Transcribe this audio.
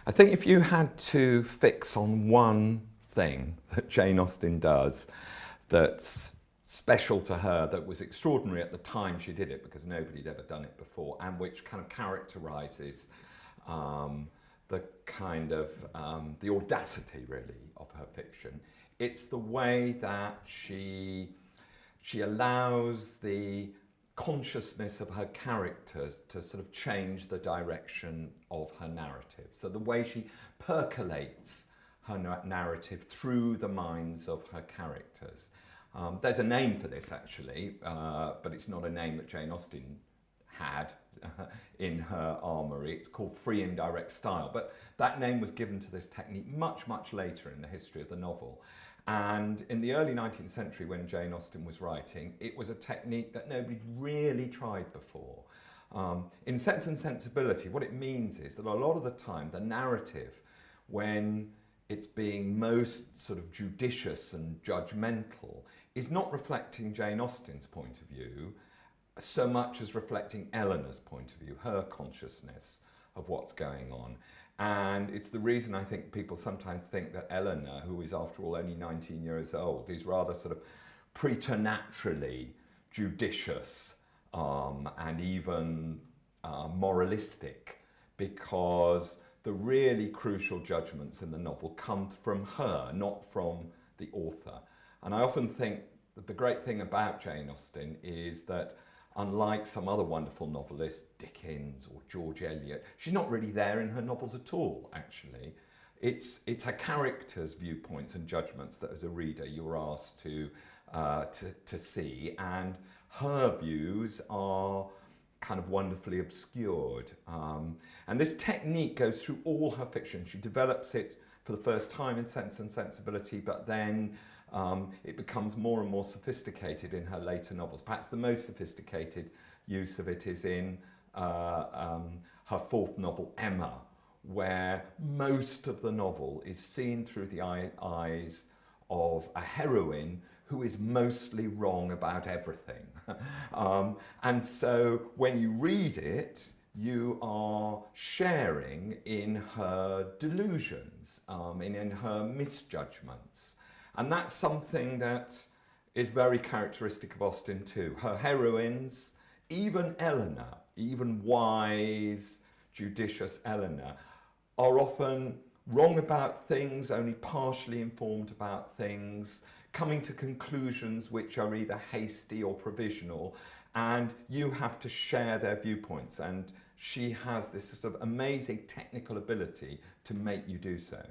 I think if you had to fix on one thing that Jane Austen does that's special to her, that was extraordinary at the time she did it because nobody'd ever done it before, and which kind of characterises the kind of the audacity really of her fiction, it's the way that she allows the consciousness of her characters to sort of change the direction of her narrative. So the way she percolates her narrative through the minds of her characters. There's a name for this actually, but it's not a name that Jane Austen had in her armoury. It's called free indirect style, but that name was given to this technique much, much later in the history of the novel. And in the early 19th century, when Jane Austen was writing, it was a technique that nobody really tried before. In Sense and Sensibility, what it means is that a lot of the time, the narrative, when it's being most sort of judicious and judgmental, is not reflecting Jane Austen's point of view so much as reflecting Eleanor's point of view, her consciousness of what's going on. And it's the reason I think people sometimes think that Eleanor, who is after all only 19 years old, is rather sort of preternaturally judicious and even moralistic, because the really crucial judgments in the novel come from her, not from the author. And I often think that the great thing about Jane Austen is that unlike some other wonderful novelists, Dickens or George Eliot, she's not really there in her novels at all, actually. It's her characters' viewpoints and judgments that as a reader you're asked to see, and her views are kind of wonderfully obscured. And this technique goes through all her fiction. She develops it for the first time in Sense and Sensibility, but then it becomes more and more sophisticated in her later novels. Perhaps the most sophisticated use of it is in her fourth novel, Emma, where most of the novel is seen through the eyes of a heroine who is mostly wrong about everything. And so when you read it, you are sharing in her delusions, in her misjudgments. And that's something that is very characteristic of Austen too. Her heroines, even Eleanor, even wise, judicious Eleanor, are often wrong about things, only partially informed about things, coming to conclusions which are either hasty or provisional, and you have to share their viewpoints. And she has this sort of amazing technical ability to make you do so.